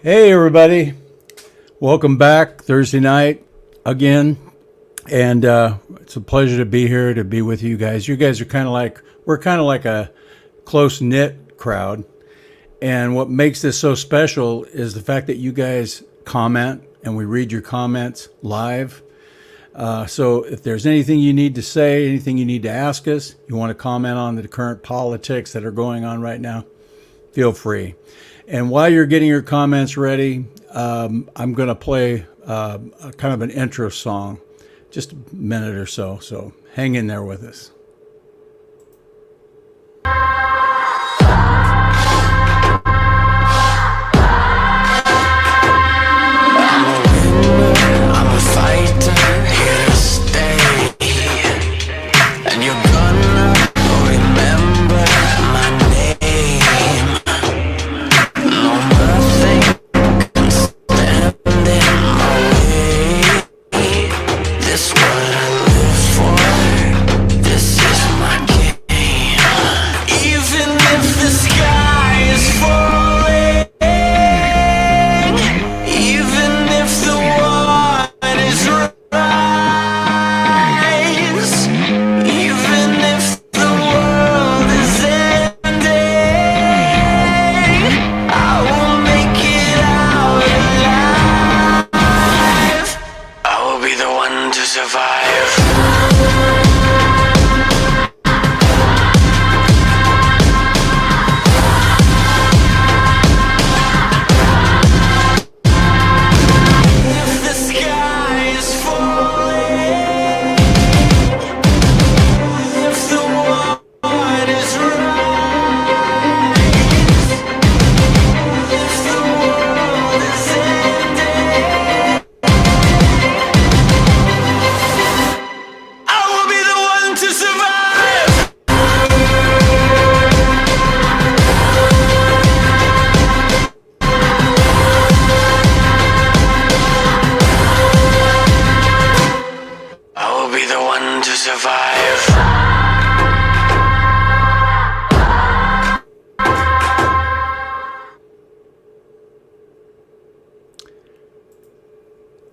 Hey everybody, welcome back Thursday night again, and it's a pleasure to be here to be with you guys. You guys are we're kind of like a close knit crowd, and what makes this so special is the fact that you guys comment and we read your comments live. So if there's anything you need to say, anything you need to ask us, you want to comment on the current politics that are going on right now, feel free. And while you're getting your comments ready, I'm going to play a kind of an intro song, just a minute or so. So hang in there with us.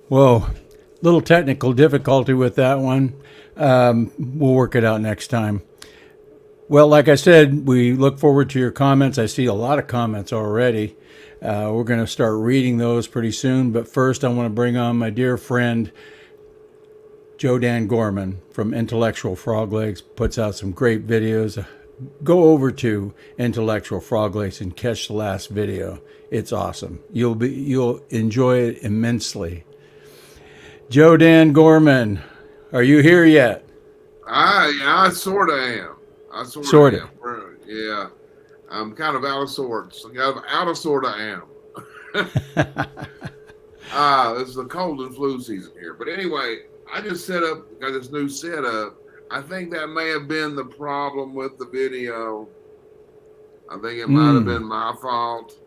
Whoa, little technical difficulty with that one. We'll work it out next time. Well, like I said, we look forward to your comments. I see a lot of comments already. We're going to start reading those pretty soon. But first, I want to bring on my dear friend, Gorman from Intellectual Frog Legs. Puts out some great videos. Go over to Intellectual Frog Legs and catch the last video. It's awesome. You'll enjoy it immensely. Gorman, are you here yet? I sort of am. I sort of am. Yeah. I'm kind of out of sorts. Out of sort of am. This is the cold and flu season here. But anyway, I just got this new setup. I think that may have been the problem with the video. I think it might have been my fault.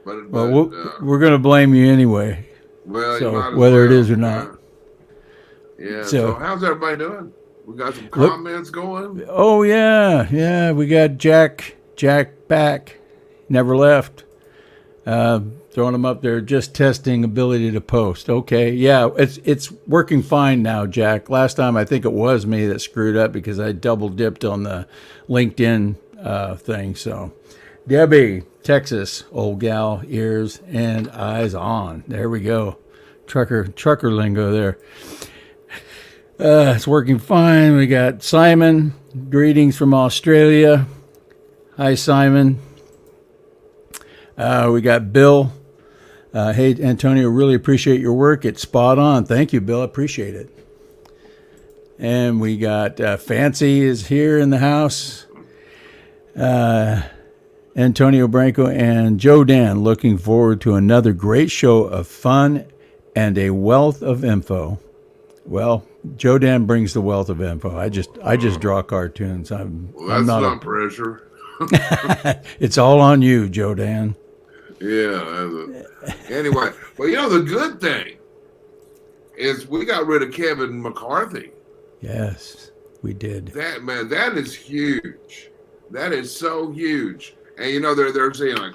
But we're going to blame you anyway. Well, so whether it is or not. Yeah. So how's everybody doing? We got some comments going. Oh yeah. We got Jack back, never left. Throwing him up there, just testing ability to post. Okay, yeah, it's working fine now, Jack. Last time I think it was me that screwed up because I double dipped on the LinkedIn thing. So, Debbie, Texas, old gal, ears and eyes on. There we go. Trucker lingo there. It's working fine. We got Simon. Greetings from Australia. Hi, Simon. We got Bill. Hey, Antonio, really appreciate your work. It's spot on. Thank you, Bill. I appreciate it. And we got Fancy is here in the house. Antonio Branco and Joe Dan, looking forward to another great show of fun and a wealth of info. Well, Joe Dan brings the wealth of info. I just draw cartoons. That's not pressure. It's all on you, Joe Dan. Yeah. Anyway, well, the good thing is we got rid of Kevin McCarthy. Yes, we did. That is huge. That is so huge. And they're saying like,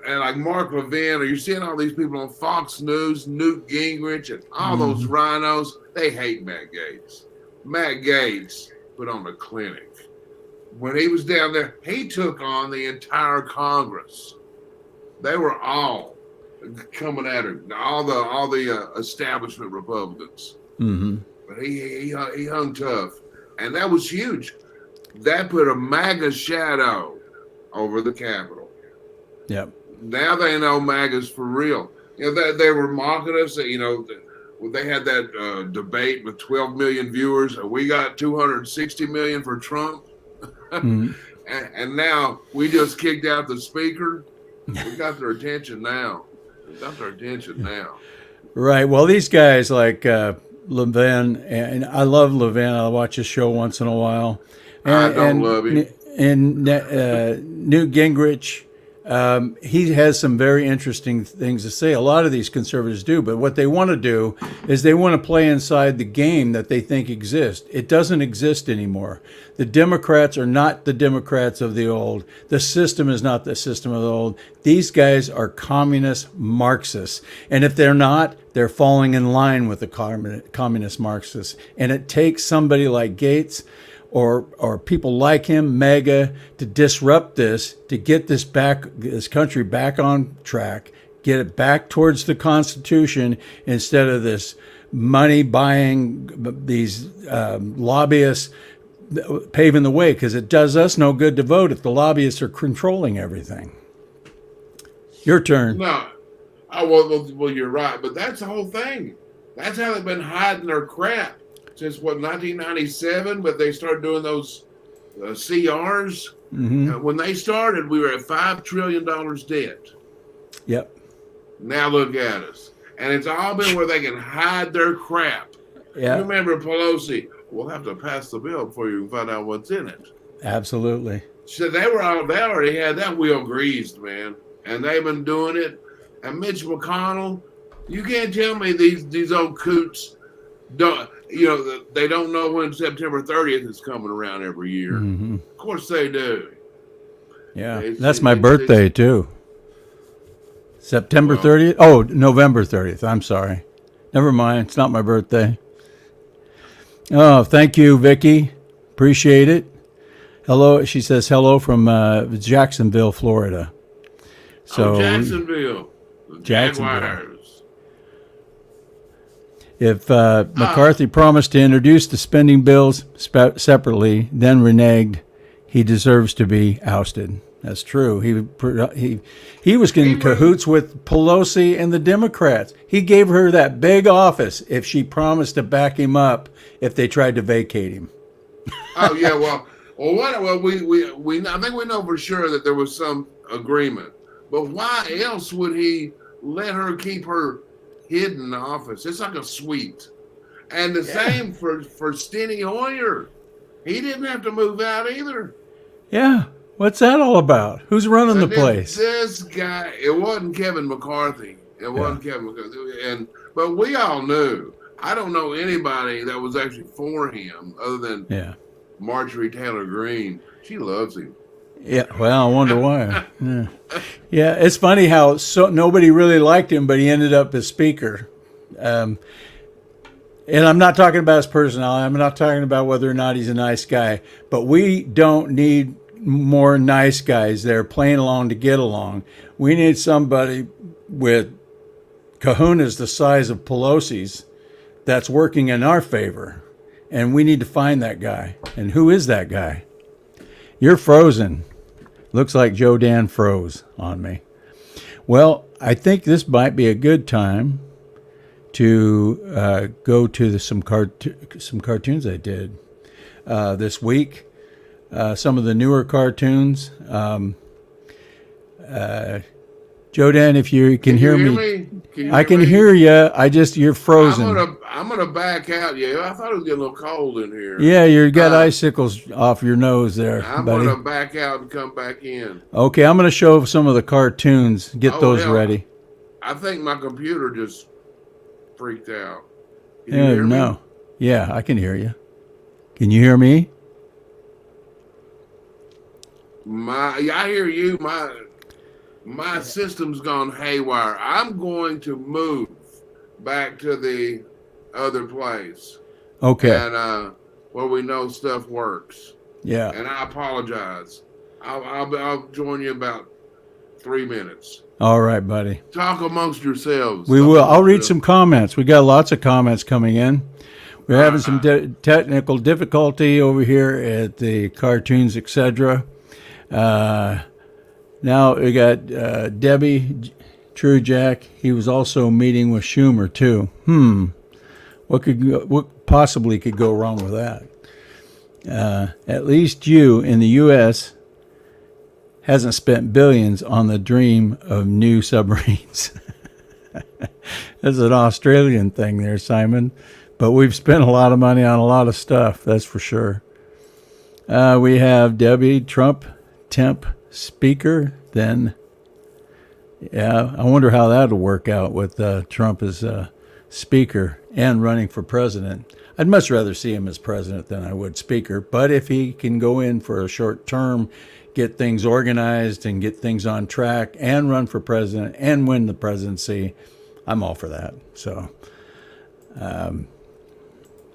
and like Mark Levin, or you're seeing all these people on Fox News, Newt Gingrich, and all those rhinos, they hate Matt Gaetz. Matt Gaetz put on a clinic. When he was down there, he took on the entire Congress. They were all coming at him, all the establishment Republicans. Mm-hmm. But he hung tough, and that was huge. That put a MAGA shadow over the Capitol. Yep. Now they know MAGA's for real. You know, they were mocking us. You know, they had that debate with 12 million viewers. We got 260 million for Trump. Mm-hmm. And now we just kicked out the speaker. We got their attention now. Right. Well, these guys like Levin, and I love Levin. I watch his show once in a while. And, I don't love him. And Newt Gingrich, he has some very interesting things to say. A lot of these conservatives do, but what they want to do is they want to play inside the game that they think exists. It doesn't exist anymore. The Democrats are not the Democrats of the old. The system is not the system of the old. These guys are communist Marxists. And if they're not, they're falling in line with the communist Marxists. And it takes somebody like Gates or people like him, MAGA, to disrupt this, to get this country back on track, get it back towards the Constitution instead of this money buying, these lobbyists paving the way, because it does us no good to vote if the lobbyists are controlling everything. Your turn. No, well, you're right, but that's the whole thing. That's how they've been hiding their crap since 1997. But they started doing those CRs. Mm-hmm. When they started, we were at $5 trillion debt. Yep. Now look at us, and it's all been where they can hide their crap. Yeah. You remember Pelosi? We'll have to pass the bill before you can find out what's in it. Absolutely. So they already had that wheel greased, man, and they've been doing it. And Mitch McConnell, you can't tell me these old coots don't. You know, they don't know when September 30th is coming around every year. Mm-hmm. Of course they do. Yeah, that's my birthday too. September 30th. Oh, November 30th. I'm sorry. Never mind. It's not my birthday. Oh, thank you, Vicky. Appreciate it. Hello. She says hello from Jacksonville, Florida. So Jacksonville. Jaguars. If McCarthy promised to introduce the spending bills separately, then reneged, he deserves to be ousted. That's true. He was getting cahoots with Pelosi and the Democrats. He gave her that big office if she promised to back him up if they tried to vacate him. Oh yeah, we I think we know for sure that there was some agreement. But why else would he let her keep her hidden in the office? It's like a suite. And the same for Steny Hoyer. He didn't have to move out either. Yeah. What's that all about? Who's running the place? This guy, it wasn't Kevin McCarthy. But we all knew. I don't know anybody that was actually for him other than Marjorie Taylor Greene. She loves him. Yeah, well, I wonder why. Yeah, it's funny how nobody really liked him, but he ended up as speaker. And I'm not talking about his personality. I'm not talking about whether or not he's a nice guy. But we don't need more nice guys there playing along to get along. We need somebody with kahunas the size of Pelosi's that's working in our favor. And we need to find that guy. And who is that guy? You're frozen. Looks like Joe Dan froze on me. Well, I think this might be a good time to go to some cartoons I did this week. Some of the newer cartoons. Joe Dan, if you can hear me, I can hear you. You're frozen. I'm gonna back out. Yeah, I thought it was getting a little cold in here. Yeah, you got icicles off your nose there, I'm buddy. gonna back out and come back in. Okay, I'm gonna show some of the cartoons. Get those ready. I think my computer just freaked out. Can you hear me? No. Yeah, I can hear you. Can you hear me? I hear you. my system's gone haywire. I'm going to move back to the other place. Okay. And where we know stuff works. Yeah. And I apologize. I'll join you in about 3 minutes. All right, buddy. Talk amongst yourselves. We will. I'll read some comments. We got lots of comments coming in. We're having some technical difficulty over here at the Cartoons Etc. Now we got Debbie, True Jack. He was also meeting with Schumer too. What possibly could go wrong with that? At least you in the U.S. hasn't spent billions on the dream of new submarines. That's an Australian thing there, Simon. But we've spent a lot of money on a lot of stuff, that's for sure. We have Debbie, Trump, temp speaker. Then, yeah, I wonder how that'll work out with Trump as speaker and running for president. I'd much rather see him as president than I would speaker. But if he can go in for a short term, get things organized and get things on track and run for president and win the presidency, I'm all for that. So,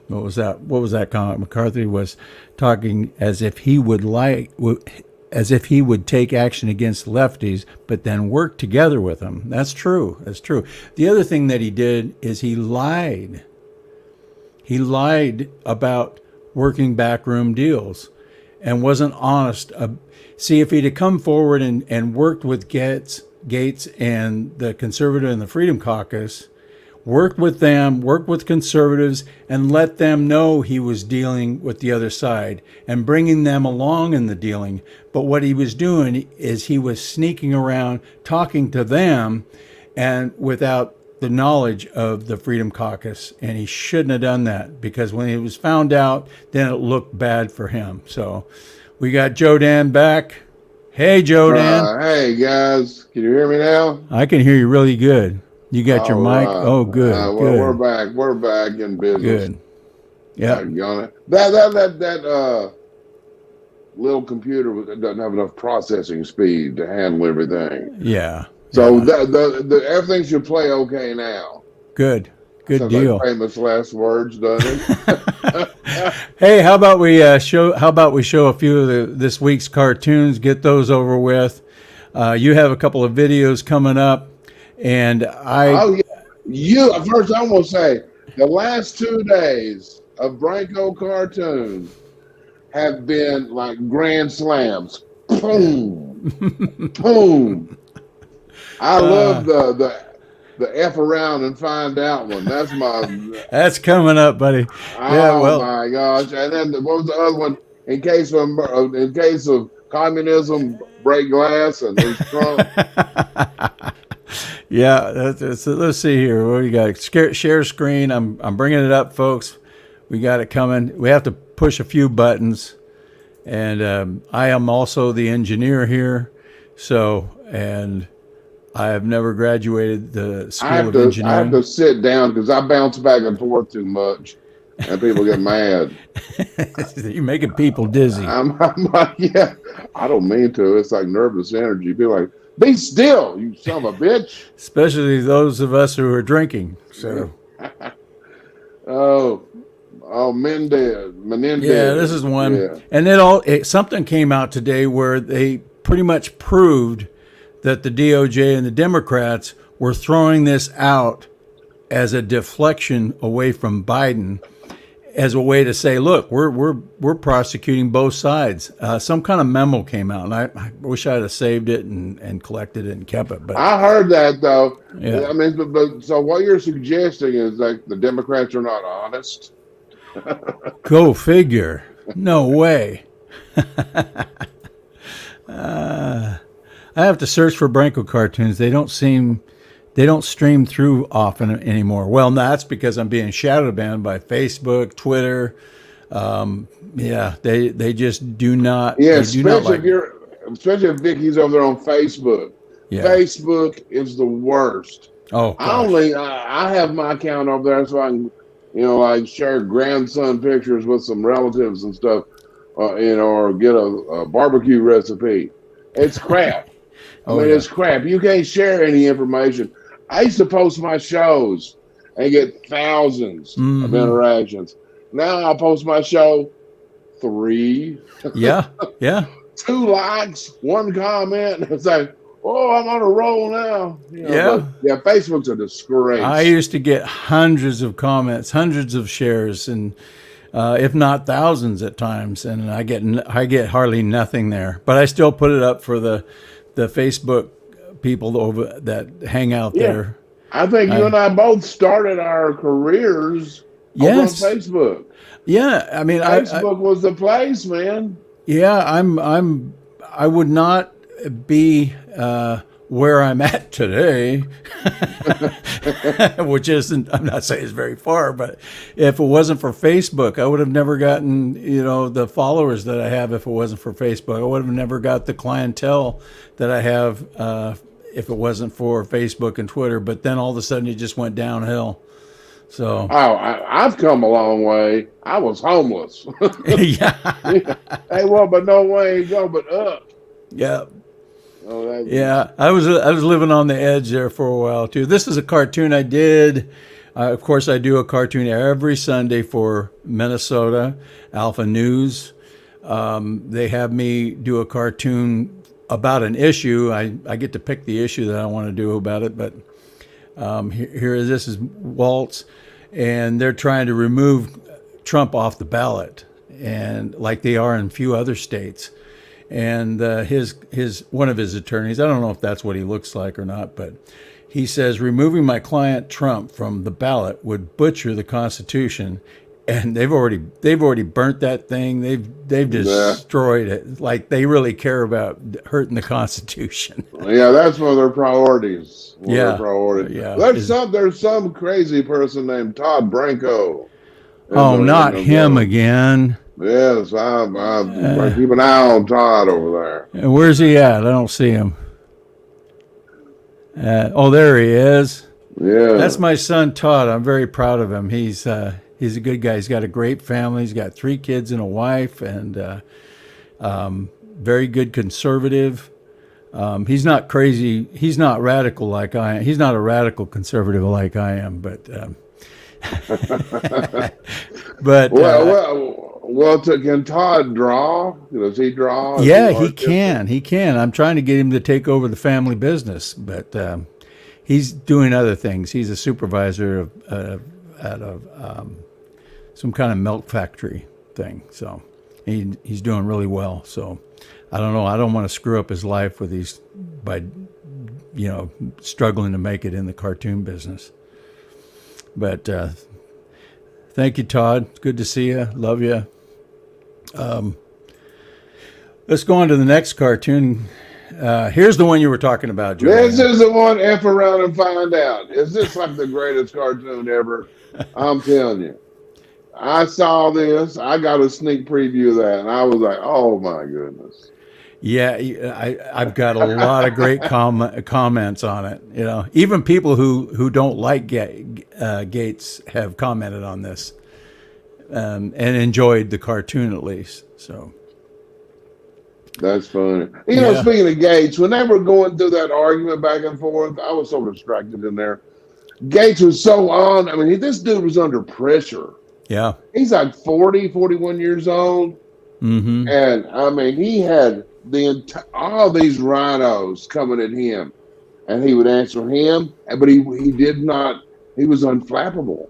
what was that comment? McCarthy was talking as if he would take action against lefties, but then work together with them. That's true. That's true. The other thing that he did is he lied. He lied about working backroom deals and wasn't honest. See, if he'd have come forward and worked with Gates and the Conservative and the Freedom Caucus, worked with them, worked with conservatives, and let them know he was dealing with the other side and bringing them along in the dealing. But what he was doing is he was sneaking around, talking to them, and without the knowledge of the Freedom Caucus. And he shouldn't have done that, because when it was found out, then it looked bad for him. So we got Joe Dan back. Hey, Joe Dan. Hey, guys. Can you hear me now? I can hear you really good. You got your mic? Oh, good. Good. We're back. We're back in business. Good. Yeah. That little computer doesn't have enough processing speed to handle everything. Yeah. So the everything should play okay now. Good. Good Sounds deal. Like famous last words, doesn't it? Hey, how about we show a few of this week's cartoons? Get those over with. You have a couple of videos coming up. And first I'm going to say the last 2 days of Branco Cartoons have been like grand slams. Boom, boom. I love the F around and find out one. That's that's coming up, buddy. Oh my gosh! And then what was the other one? In case of communism, break glass and there's Trump. Yeah, let's see here. What do you got? Share screen. I'm bringing it up, folks. We got it coming. We have to push a few buttons, and I am also the engineer here. So, and I have never graduated the school of engineering. I have to sit down because I bounce back and forth too much, and people get mad. You're making people dizzy. I'm like, yeah, I don't mean to. It's like nervous energy. Be like, be still, you son of a bitch. Especially those of us who are drinking. So. Menendez. Yeah, this is one. Yeah. And something came out today where they pretty much proved that the DOJ and the Democrats were throwing this out as a deflection away from Biden, as a way to say, look, we're prosecuting both sides. Some kind of memo came out, and I wish I'd have saved it and collected it and kept it. But I heard that though. Yeah. I mean, so what you're suggesting is like the Democrats are not honest. Go figure. No way. I have to search for Branco cartoons. They don't stream through often anymore. Well, that's because I'm being shadow banned by Facebook, Twitter. They just do not. Yeah, especially if Vicky's over there on Facebook. Yeah. Facebook is the worst. Oh, I have my account over there so I can, like share grandson pictures with some relatives and stuff, or get a barbecue recipe. It's crap. I Oh mean, yeah. it's crap. You can't share any information. I used to post my shows and get thousands of Hmm. interactions. Now I post my show, 3, Yeah. Yeah. 2 likes, 1 comment. It's like, oh, I'm on a roll now. Yeah. But yeah, Facebook's a I disgrace. used to get hundreds of comments, hundreds of shares, and if not thousands at times, and I get hardly nothing there. But I still put it up for the Facebook people over that hang out Yeah. there. I think you I and I both started our careers over on Yes, Facebook. yeah. I mean, Facebook was the place, man. yeah. I would not be where I'm at today, which isn't. I'm not saying it's very far, but if it wasn't for Facebook, I would have never gotten the followers that I have. If it wasn't for Facebook, I would have never got the clientele that I have. If it wasn't for Facebook and Twitter, but then all of a sudden it just went downhill. So Oh, I've come a long way. I was homeless. yeah, Hey, well, but no way go but up. yeah. Oh, Yeah, I was living on the edge there for a while too. This is a cartoon I did. Of course, I do a cartoon every Sunday for Minnesota Alpha News. They have me do a cartoon about an issue. I get to pick the issue that I want to do about it. But this is Waltz, and they're trying to remove Trump off the ballot, and like they are in a few other states. And his one of his attorneys, I don't know if that's what he looks like or not, but he says removing my client Trump from the ballot would butcher the Constitution, and they've already burnt that thing. They've destroyed it. Like they really care about hurting the Constitution. yeah, that's one of their priorities. Yeah, Their priorities. yeah. There's some crazy person named Todd Branco. Oh, not him again. Yes, I keep an eye on Todd over there. Where's he at? I don't see him. Oh, there he is. Yeah, That's my son Todd. I'm very proud of him. He's a good guy. He's got a great family. He's got 3 kids and a wife, and very good conservative. He's not crazy. He's not radical like I am. He's not a radical conservative like I am, but but can Todd draw? Does he draw? yeah, he can. He can. I'm trying to get him to take over the family business, but he's doing other things. He's a supervisor at some kind of milk factory thing. So he's doing really well. So I don't know. I don't want to screw up his life with by struggling to make it in the cartoon business. But thank you, Todd. It's good to see you. Love you. Let's go on to the next cartoon. Here's the one you were talking about, Joe. This is the one. F around and find out. Is this like the greatest cartoon ever? I'm telling you. I saw this. I got a sneak preview of that, and I was like, "Oh my goodness!" Yeah, I've got a lot of great comments on it. Even people who don't like Gates have commented on this and enjoyed the cartoon at least. So that's funny. Speaking of Gates, when they were going through that argument back and forth, I was so distracted in there. Gates was so on. I mean, this dude was under pressure. Yeah, he's like 40, 41 years old, and I mean, he had all these rhinos coming at him, and he would answer him, but he did not. He was unflappable,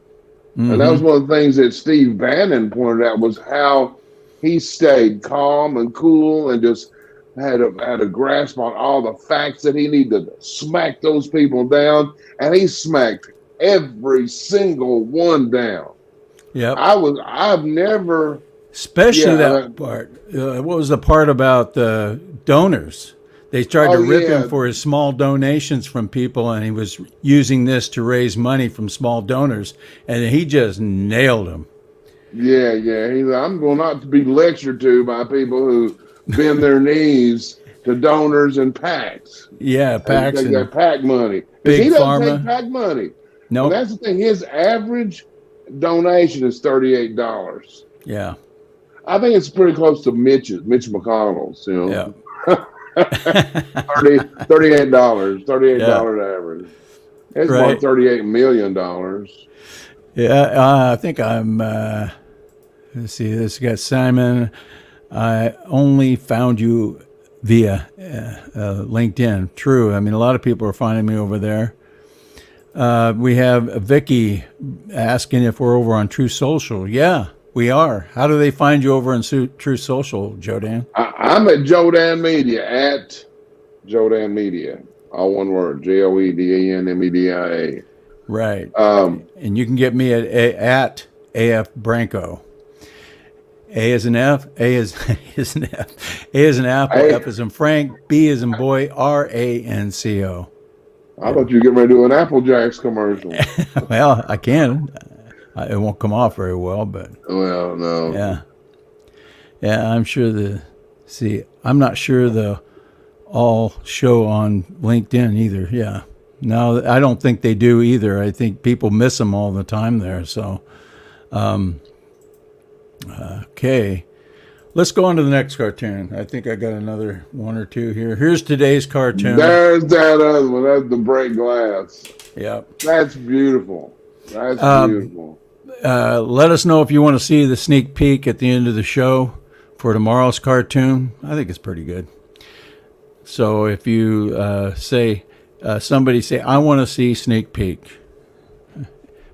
and that was one of the things that Steve Bannon pointed out was how he stayed calm and cool and just had a grasp on all the facts that he needed to smack those people down, and he smacked every single one down. Yeah, I've never, especially that part. What was the part about the donors? They tried to rip him for his small donations from people, and he was using this to raise money from small donors, and he just nailed him. Yeah. I'm going not to be lectured to by people who bend their knees to donors and PACs. Yeah, PACs and that PAC money. Big he doesn't pharma. take PAC money. No, nope. That's the thing. His average donation is $38. Yeah, I think it's pretty close to Mitch McConnell's. Yeah. $38, $38 average. It's Right. about $38 million. Yeah, I think I'm. Let's see. This got Simon. I only found you via LinkedIn. True. I mean, a lot of people are finding me over there. We have Vicky asking if we're over on True Social. Yeah, we are. How do they find you over on True Social, Jodan? I'm at Jodan Media, at Jodan Media. All one word, JOEDANMEDIA. Right. And you can get me at AF Branco. A is an F, A is, is an F, A is an apple, F is in Frank, B is in boy, RANCO. I thought you were getting ready to do an Apple Jacks commercial. Well, I can. It won't come off very well, but Well, no. yeah. Yeah, I'm sure I'm not sure the all show on LinkedIn either. Yeah. No, I don't think they do either. I think people miss them all the time there. So, okay. Let's go on to the next cartoon. I think I got another one or two here. Here's today's cartoon. There's that other one. That's the break glass. Yep. That's beautiful. That's beautiful. Let us know if you want to see the sneak peek at the end of the show for tomorrow's cartoon. I think it's pretty good. So if you somebody say, I want to see sneak peek.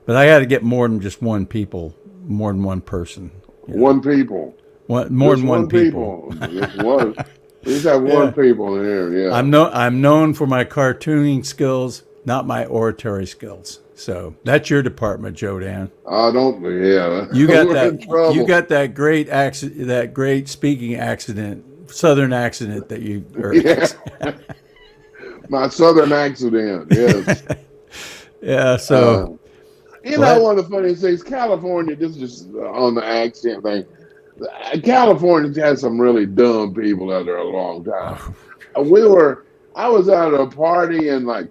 But I got to get more than just one person. One people. More than one people. Just one. We just have one people in here. Yeah. I'm known for my cartooning skills, not my oratory skills. So that's your department, Jodan. I don't. Yeah. You got that. You got that great accent. That great speaking accident, Southern accent that you. Yeah. My Southern accident. Yes. Yeah. So. One of the funny things, California. This is just on the accent thing. California's had some really dumb people out there a long time. I was out at a party in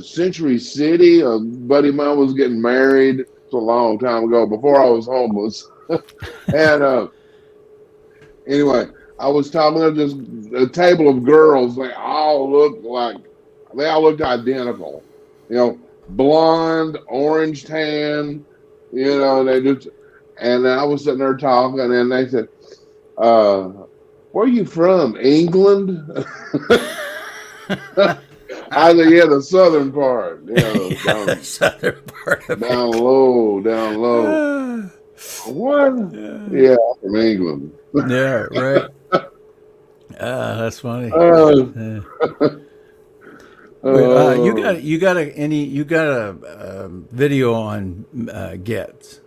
Century City. A buddy of mine was getting married. It's a long time ago, before I was homeless. And anyway, I was talking to a table of girls. They all looked identical. Blonde, orange tan. They just. And I was sitting there talking, and they said, "Where are you from? England?" I said, "Yeah, the southern part. Down, southern part of down low. What? Yeah, I'm from England." Yeah, right. That's funny. You got a video on Gates.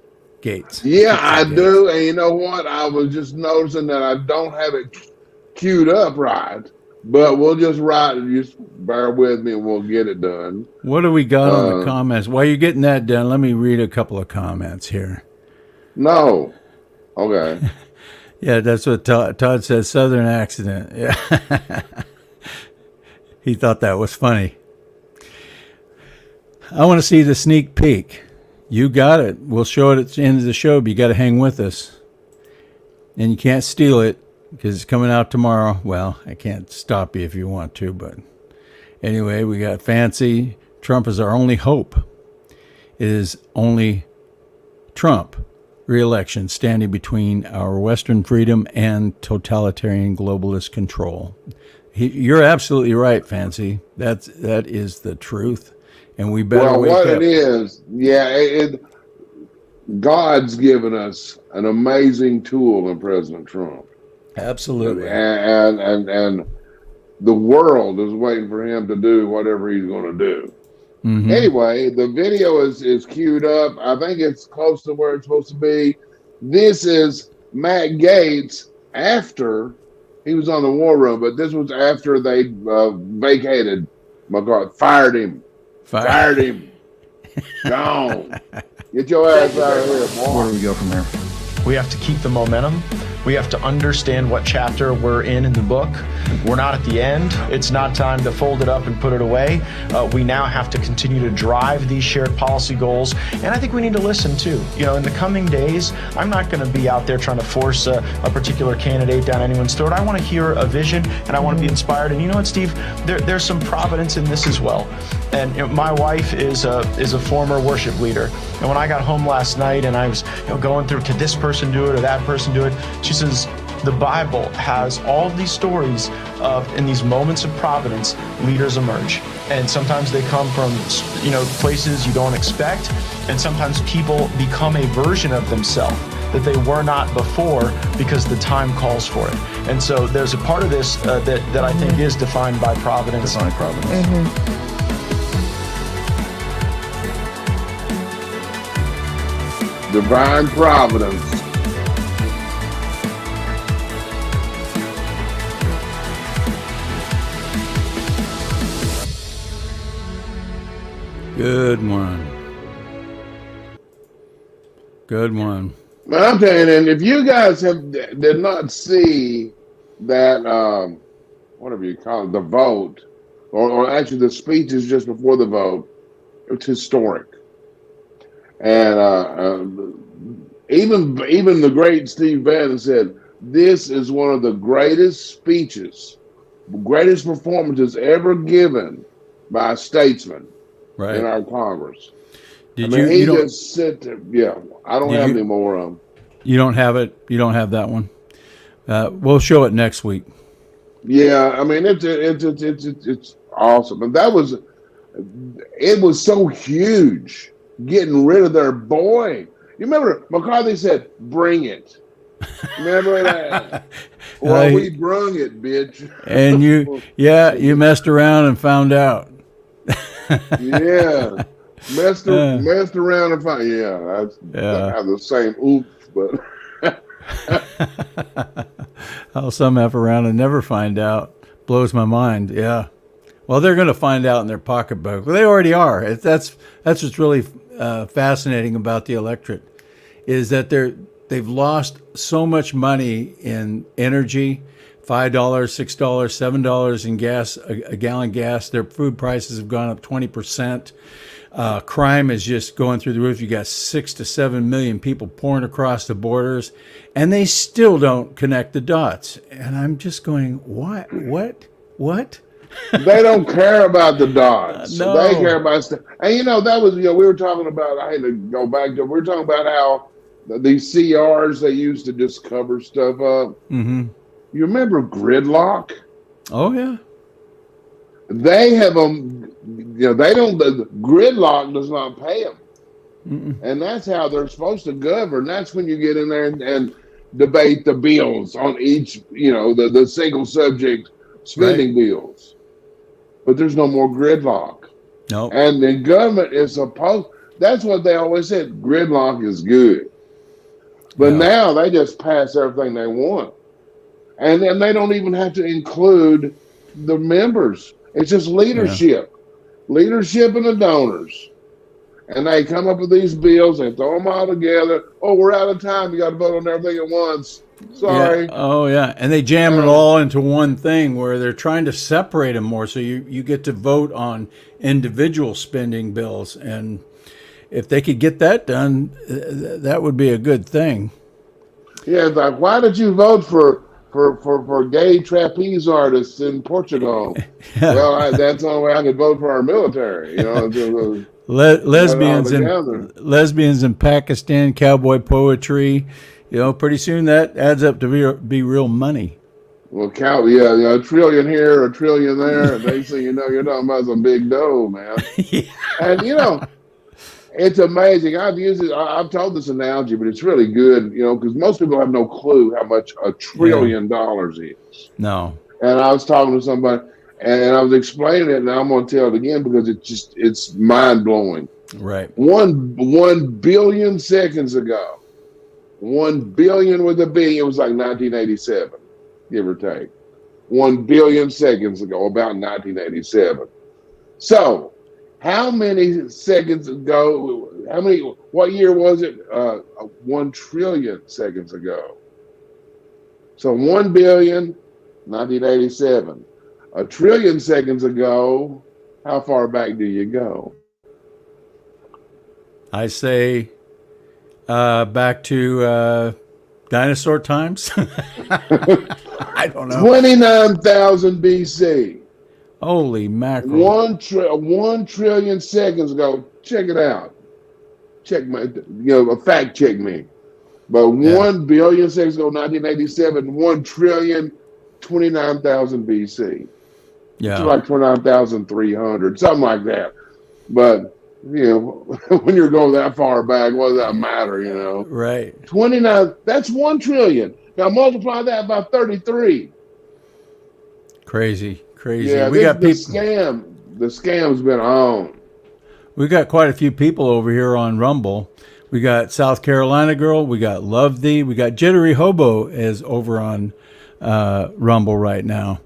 Yeah, I do. And you know what? I was just noticing that I don't have it queued up right. But we'll just just bear with me and we'll get it done. What do we got on the comments? While you're getting that done, let me read a couple of comments here. No. Okay. Yeah, that's what Todd says, Southern accident. Yeah. He thought that was funny. I want to see the sneak peek. You got it. We'll show it at the end of the show, but you got to hang with us. And you can't steal it because it's coming out tomorrow. Well, I can't stop you if you want to, but anyway, we got Fancy. Trump is our only hope. It is only Trump re-election standing between our Western freedom and totalitarian globalist control. You're absolutely right, Fancy. That is the truth. And we better wake up. It is, God's given us an amazing tool in President Trump. Absolutely. And the world is waiting for him to do whatever he's going to do. Mm-hmm. Anyway, the video is queued up. I think it's close to where it's supposed to be. This is Matt Gaetz after he was on the war room, but this was after they vacated McCarthy, fired him. Fired him. Gone. Get your ass out of here, boy. Where do we go from here? We have to keep the momentum. We have to understand what chapter we're in the book. We're not at the end. It's not time to fold it up and put it away. We now have to continue to drive these shared policy goals. And I think we need to listen too. In the coming days, I'm not going to be out there trying to force a particular candidate down anyone's throat. I want to hear a vision and I want to be inspired. And you know what, Steve? There's some providence in this as well. And my wife is a former worship leader. And when I got home last night and I was going through, could this person do it or that person do it? She says, the Bible has all of these stories of, in these moments of providence, leaders emerge. And sometimes they come from, places you don't expect. And sometimes people become a version of themselves that they were not before because the time calls for it. And so there's a part of this that I think is defined by providence. Divine providence. Mm-hmm. Divine providence. Good one. Good one. But I'm telling you, and if you guys did not see that, whatever you call it, the vote, or actually the speeches just before the vote, it's historic. And even the great Steve Bannon said, this is one of the greatest speeches, greatest performances ever given by a statesman in our Congress. Did he just sit there. Yeah, I don't have any more of them. You don't have it? You don't have that one? We'll show it next week. Yeah, I mean, it's awesome. And it was so huge, getting rid of their boy. You remember McCarthy said, bring it. Remember that? Well, we brung it, bitch. And you messed around and found out. Yeah. Messed around and found. Yeah, I have the same oops, but how some F around and never find out blows my mind. Yeah. Well, they're going to find out in their pocketbook. Well, they already are. That's what's really fascinating about the electorate, is that they've lost so much money in energy. $5, $6, $7 in gas, a gallon gas. Their food prices have gone up 20%. Crime is just going through the roof. You got 6 to 7 million people pouring across the borders, and they still don't connect the dots. And I'm just going, what? They don't care about the dots. No. They care about stuff. And that was, we were talking about, I had to go back to, we were talking about how these CRs, they used to just cover stuff up. Mm-hmm. You remember gridlock? Oh, yeah. They have them, the gridlock does not pay them. Mm-mm. And that's how they're supposed to govern. That's when you get in there and debate the bills on each, the single subject spending bills. But there's no more gridlock. No. And the government is supposed, that's what they always said, gridlock is good. But now they just pass everything they want. And then they don't even have to include the members. It's just leadership. Leadership and the donors. And they come up with these bills and throw them all together. Oh, we're out of time. You got to vote on everything at once. Sorry. Yeah. Oh, yeah. And they jam it all into one thing where they're trying to separate them more. So you get to vote on individual spending bills. And if they could get that done, that would be a good thing. Yeah, it's like, why did you vote for gay trapeze artists in Portugal? Well, that's the only way I could vote for our military. Lesbians in Pakistan, cowboy poetry. Pretty soon that adds up to be real money. Well, a trillion here, a trillion there, and they say, you're talking about some big dough, man. Yeah. And it's amazing. I've told this analogy, but it's really good, because most people have no clue how much $1 trillion is. No. And I was talking to somebody, and I was explaining it, and I'm going to tell it again because it's mind blowing. Right. 1 billion seconds ago, 1 billion with a B, it was like 1987, give or take. 1 billion seconds ago, about 1987. So, how many seconds ago, how many? What year was it? 1 trillion seconds ago. So 1 billion, 1987. A trillion seconds ago. How far back do you go? I say back to dinosaur times. I don't know. 29,000 BC. Holy mackerel. 1 trillion seconds ago. Check it out. Check my, fact check me. But 1 billion seconds ago, 1987, 1 trillion, 29,000 BC. Yeah. It's like 29,300, something like that. But, when you're going that far back, what does that matter, Right. 29, that's 1 trillion. Now multiply that by 33. Crazy. Yeah, We got the people. the scam's been on. We got quite a few people over here on Rumble. We got South Carolina Girl. We got Love Thee. We got Jittery Hobo is over on Rumble right now.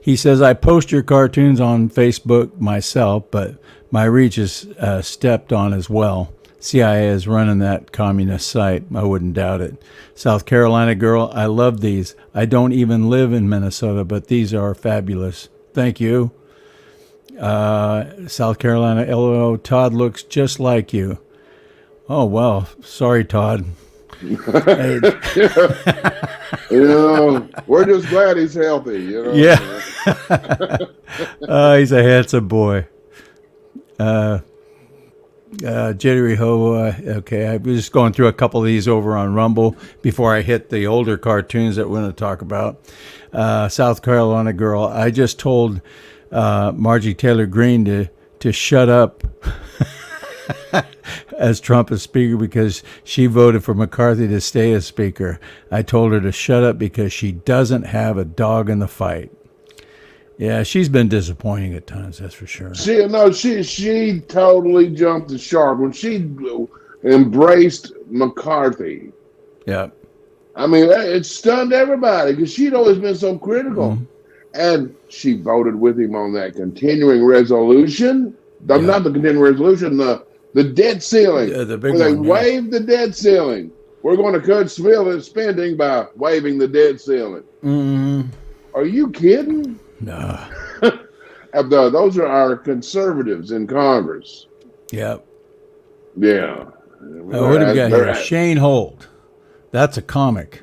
He says, I post your cartoons on Facebook myself, but my reach is stepped on as well. CIA is running that communist site. I wouldn't doubt it. South Carolina Girl, I love these. I don't even live in Minnesota, but these are fabulous. Thank you. South Carolina LO, Todd looks just like you. Oh, well, sorry, Todd. Hey. We're just glad he's healthy. Yeah. He's a handsome boy. Jittery Hobo. Okay, I was just going through a couple of these over on Rumble before I hit the older cartoons that we're going to talk about. South Carolina Girl. I just told Margie Taylor Greene to shut up as Trump as speaker because she voted for McCarthy to stay as speaker. I told her to shut up because she doesn't have a dog in the fight. Yeah, she's been disappointing at times, that's for sure. She totally jumped the shark when she embraced McCarthy. Yeah. I mean, it stunned everybody because she'd always been so critical. Mm-hmm. And she voted with him on that continuing resolution. Not the continuing resolution, the debt ceiling. The big where one, they waived the debt ceiling. We're going to cut spending by waiving the debt ceiling. Mm. Are you kidding? No. Those are our conservatives in Congress. Yep. Yeah. What do we got here? Shane Holt. That's a comic.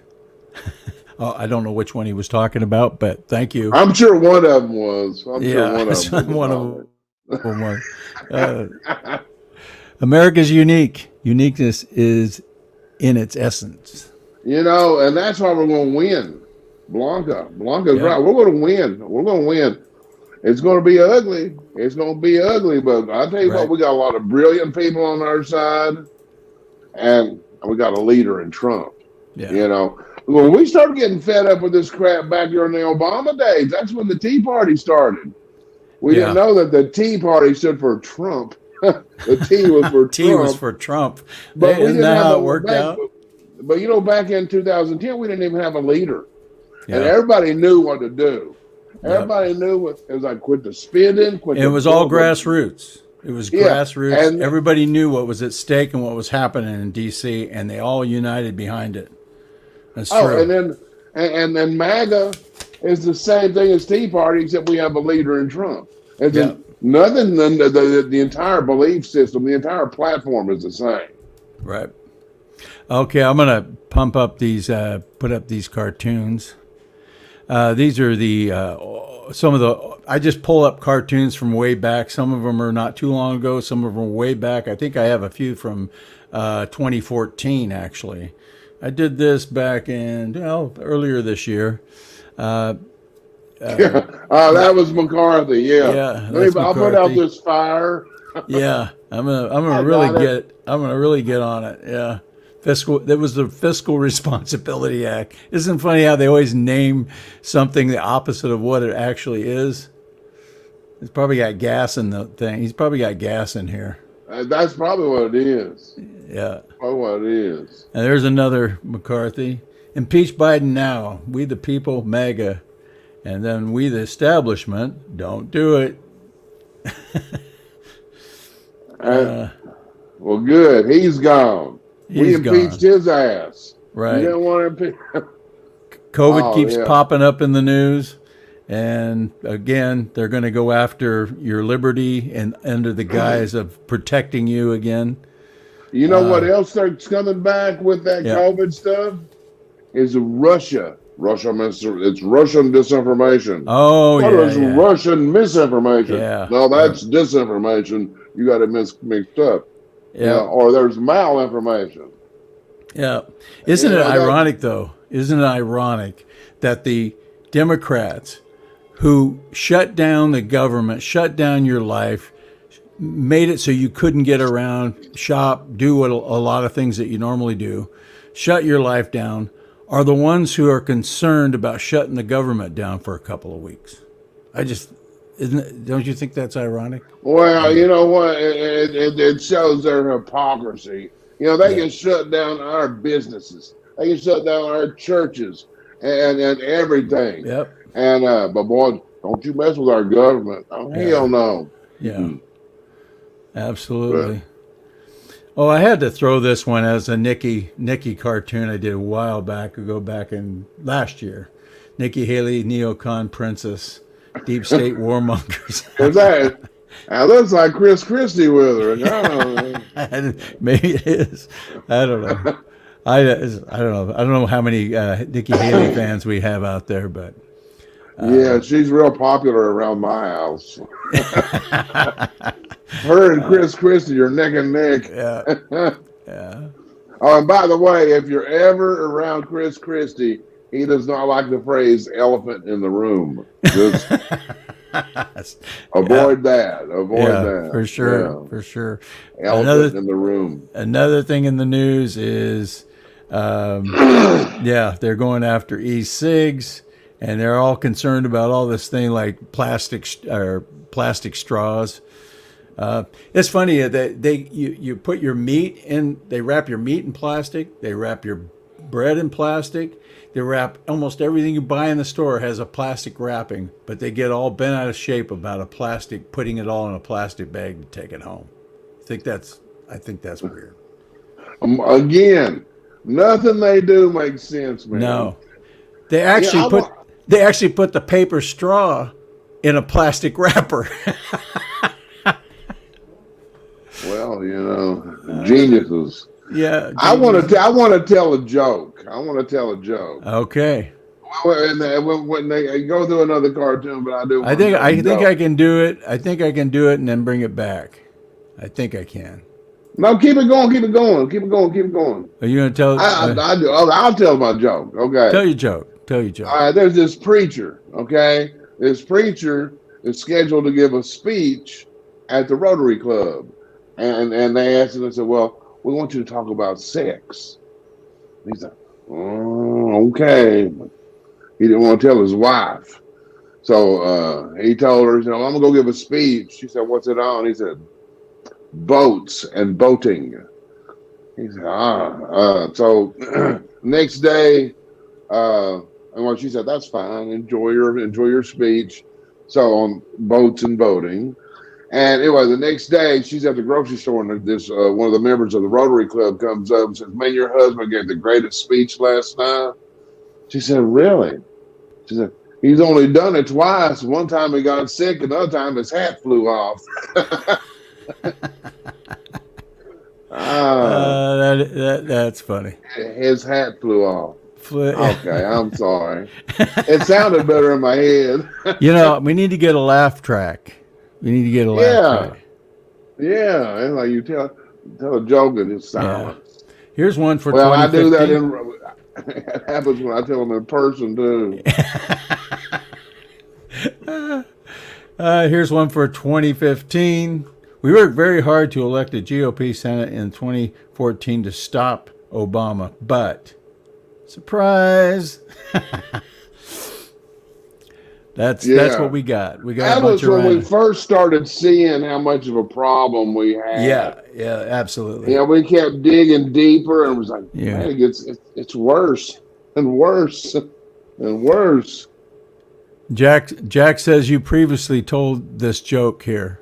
I don't know which one he was talking about, but thank you. I'm sure one of them was. One of them was. America's unique. Uniqueness is in its essence. And that's why we're going to win. Blanca's right. We're going to win. We're going to win. It's going to be ugly. But I'll tell you what, we got a lot of brilliant people on our side, and we got a leader in Trump. Yeah. When we started getting fed up with this crap back during the Obama days, that's when the Tea Party started. We didn't know that the Tea Party stood for Trump. The T was for T Trump. was for Trump. But isn't that how it worked out? But back in 2010, we didn't even have a leader. Yeah. And everybody knew what to do. Everybody knew it was like quit the spending. It was all grassroots. It was grassroots. And everybody knew what was at stake and what was happening in D.C., and they all united behind it. That's true. And then MAGA is the same thing as Tea Party, except we have a leader in Trump. Nothing. The entire belief system, the entire platform is the same. Right. Okay, I'm gonna put up these cartoons. These are some of the. I just pull up cartoons from way back. Some of them are not too long ago. Some of them are way back. I think I have a few from 2014 actually. I did this back in earlier this year. That was McCarthy. Yeah. I'll put out this fire. Yeah, I'm gonna really get on it. Yeah. That was the Fiscal Responsibility Act. Isn't it funny how they always name something the opposite of what it actually is? It's probably got gas in the thing. He's probably got gas in here. That's probably what it is. Yeah. Probably what it is. And there's another McCarthy. Impeach Biden now. We the people, MAGA. And then we the establishment, don't do it. Well, good. He's gone. We He's impeached gone. his ass. Right. You didn't want to impeach. COVID Oh, keeps yeah. popping up in the news. And again, they're going to go after your liberty and under the guise of protecting you again. You know what else starts coming back with that Yeah. COVID stuff? Is Russia. It's Russian disinformation. Oh, What is yeah. Russian misinformation? Yeah. No, that's disinformation. You got it mixed up. Yeah. Or there's malinformation. Yeah. Isn't You it know, that- ironic, though? Isn't it ironic that the Democrats who shut down the government, shut down your life, made it so you couldn't get around, shop, do what a lot of things that you normally do, shut your life down, are the ones who are concerned about shutting the government down for a couple of weeks? Don't you think that's ironic? Well, you know what? It shows their hypocrisy. You know, they can shut down our businesses. They can shut down our churches and everything. Yep. And but boy, don't you mess with our government. Oh, hell no. Yeah. Absolutely. Oh, I had to throw this one as a Nikki cartoon I did a while back. Go back in last year. Nikki Haley, neocon princess, deep state warmongers. That looks like Chris Christie with her. I don't know. Maybe it is. I don't know. I don't know. I don't know how many Nikki Haley fans we have out there, but yeah, she's real popular around my house. Her and Chris Christie are neck and neck. yeah, yeah. Oh, and by the way, if you're ever around Chris Christie, he does not like the phrase "elephant in the room." Just avoid that. Avoid that. For sure. Yeah. For sure. Elephant in the room. Another thing in the news is, they're going after e-cigs, and they're all concerned about all this thing like plastic straws. It's funny that you put your meat in. They wrap your meat in plastic. They wrap your bread in plastic. They wrap almost everything you buy in the store has a plastic wrapping, but they get all bent out of shape about putting it all in a plastic bag to take it home. I think that's weird. Again, nothing they do makes sense, man. No, they actually put the paper straw in a plastic wrapper. Well, you know, geniuses. Yeah, I want to tell a joke. Okay. When they go through another cartoon, but I think I can do it. I think I can do it and then bring it back. I think I can. No, keep it going. Are you going to tell? I do. I'll tell my joke. Okay. Tell your joke. All right. There's this preacher. Okay. This preacher is scheduled to give a speech at the Rotary Club, and they asked him. They said, "Well, we want you to talk about sex." He said, "Oh, okay." He didn't want to tell his wife. So he told her, he said, "I'm going to go give a speech." She said, "What's it on?" He said, "Boats and boating." He said, So next day, and she said, "That's fine. Enjoy your speech." So on boats and boating. And anyway, the next day, she's at the grocery store, and this one of the members of the Rotary Club comes up and says, "Man, your husband gave the greatest speech last night." She said, "Really?" She said, "He's only done it twice. One time he got sick, and the other time his hat flew off." That's funny. His hat flew off. Okay, I'm sorry. It sounded better in my head. We need to get a laugh track. Track. Yeah, and like you tell a joke and it's silence. Here's one for Well, I do that 2015. It happens when I tell them in person too. Here's one for 2015. We worked very hard to elect a GOP Senate in 2014 to stop Obama, but surprise. That's what we got. We got that was when we first started seeing how much of a problem we had. Yeah, absolutely. Yeah, we kept digging deeper, and it was like, man, it's worse and worse and worse. Jack says you previously told this joke here.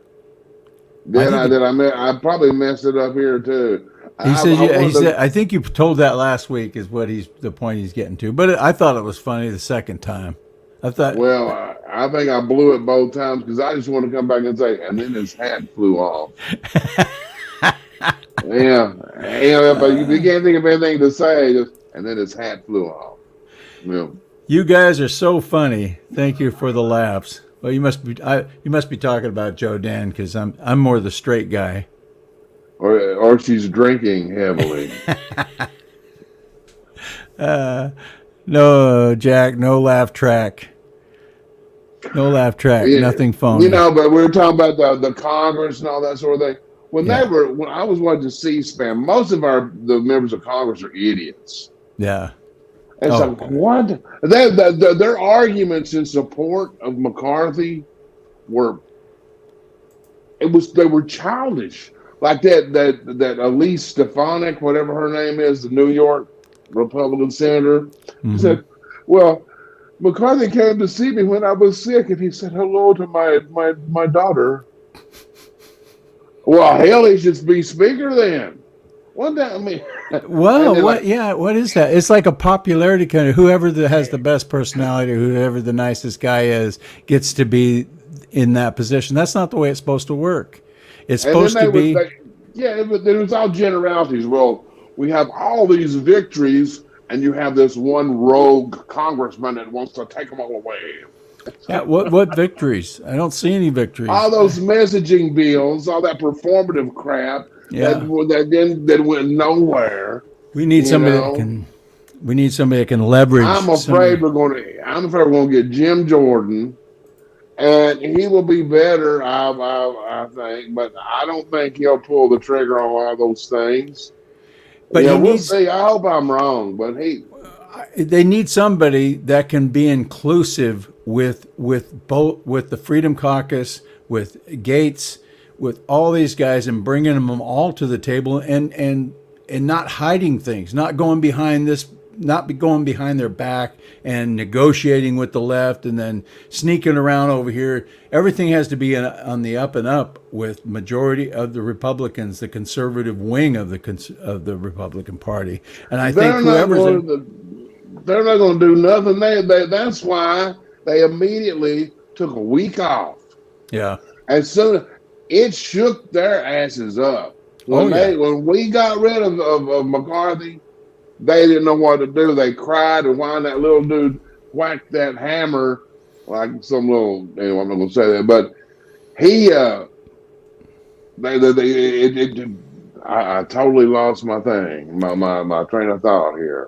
I probably messed it up here too. He says, I he wanted said, to, I think you told that last week is what the point he's getting to. But I thought it was funny the second time. I thought, well, I think I blew it both times because I just want to come back and say, and then his hat flew off. Yeah, but if you can't think of anything to say, and then his hat flew off. Yeah. you guys are so funny. Thank you for the laughs. Well, you must be talking about Joe Dan because I'm more the straight guy. Or she's drinking heavily. No, Jack, no laugh track. No laugh track, Yeah, nothing phony. but we were talking about the Congress and all that sort of thing. When I was watching C-SPAN, most of the members of Congress are idiots. Yeah. And so what? Their arguments in support of McCarthy they were childish. Like that Elise Stefanik, whatever her name is, the New York Republican senator, said, "Well, McCarthy came to see me when I was sick, and he said hello to my daughter." Well, hell, he should be speaker then. What that I mean? Well, what? Yeah, what is that? It's like a popularity kind of. Whoever has the best personality, whoever the nicest guy is, gets to be in that position. That's not the way it's supposed to work. It's supposed to be. It was all generalities. Well, we have all these victories, and you have this one rogue congressman that wants to take them all away. Yeah, what victories? I don't see any victories. All those messaging bills, all that performative crap that went nowhere. We need somebody that can. We need somebody that can leverage. I'm afraid we're going to get Jim Jordan, and he will be better. I think, but I don't think he'll pull the trigger on all those things. But we'll see. I hope I'm wrong, but they need somebody that can be inclusive with the Freedom Caucus, with Gates, with all these guys, and bringing them all to the table, and not hiding things, not going behind their back and negotiating with the left and then sneaking around over here. Everything has to be on the up and up with majority of the Republicans, the conservative wing of the Republican Party. And I think they're not going to do nothing. That's why they immediately took a week off. Yeah. As soon it shook their asses up. When we got rid of McCarthy, they didn't know what to do. They cried and whined. That little dude whacked that hammer like some little. Anyway, I'm not going to say that, but he. I totally lost my thing, my train of thought here.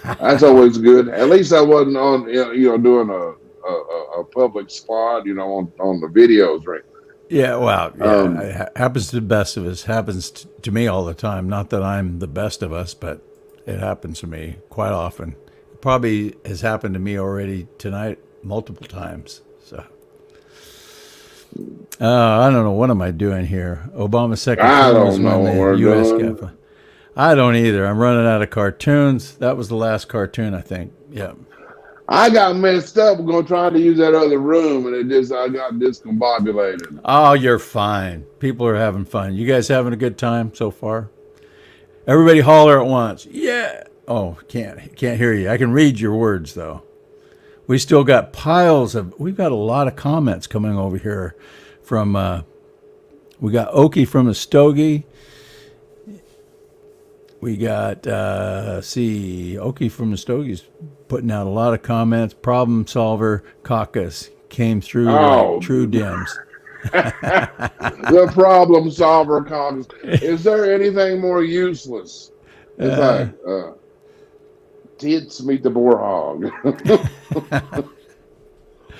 That's always good. At least I wasn't on, doing a public spot, on the videos, right? Yeah, well, it happens to the best of us. Happens to me all the time. Not that I'm the best of us, but it happens to me quite often. It probably has happened to me already tonight multiple times. So I don't know. What am I doing here? Obama's second term was when the U.S. got. I don't either. I'm running out of cartoons. That was the last cartoon, I think. Yeah. I got messed up. We're going to try to use that other room, and I got discombobulated. Oh, you're fine. People are having fun. You guys having a good time so far? Everybody holler at once. Yeah. Oh, can't hear you. I can read your words, though. We still got we've got a lot of comments coming over here from, we got Okie from the Stogie. We got, Okie from the Stogie's putting out a lot of comments. Problem Solver Caucus came through like true Dems. The Problem Solver Caucus. Is there anything more useless? It's like, tits meet the boar hog.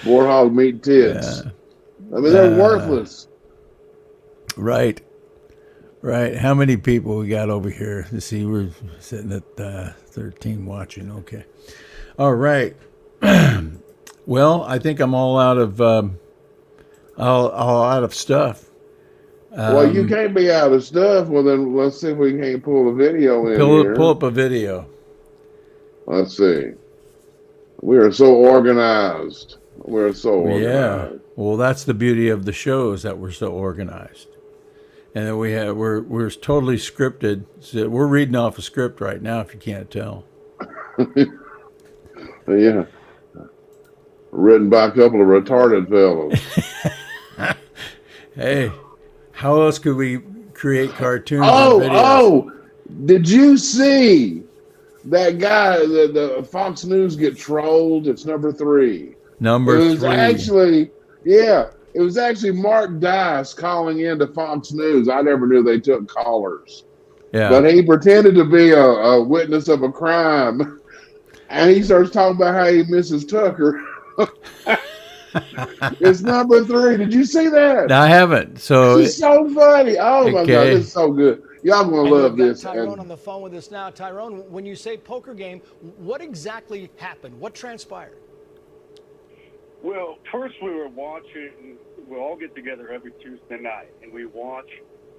Boar hog meet tits. Yeah. I mean, they're worthless. Right. Right. How many people we got over here? Let's see. We're sitting at 13 watching. Okay. All right. Well, I think I'm all out of all out of stuff. Well, you can't be out of stuff. Well, then let's see if we can pull a video in here. Pull up a video. Let's see. We are so organized. We're so organized. Yeah. Well, that's the beauty of the show is that we're so organized. and then we're totally scripted. So we're reading off a script right now, if you can't tell. Yeah. Written by a couple of retarded fellows. Hey, how else could we create cartoons and Oh, videos? did you see that guy, the Fox News get trolled? It's number 3. Number It was 3. actually, it was actually Mark Dice calling into Fox News. I never knew they took callers. Yeah. But he pretended to be a witness of a crime. And he starts talking about how he misses Tucker. It's number 3. Did you see that? I haven't. So This is so funny. Oh my God, this is so good. Y'all gonna love this. Tyrone on the phone with us now. Tyrone, when you say poker game, what exactly happened? What transpired? Well, first we were watching. We all get together every Tuesday night, and we watch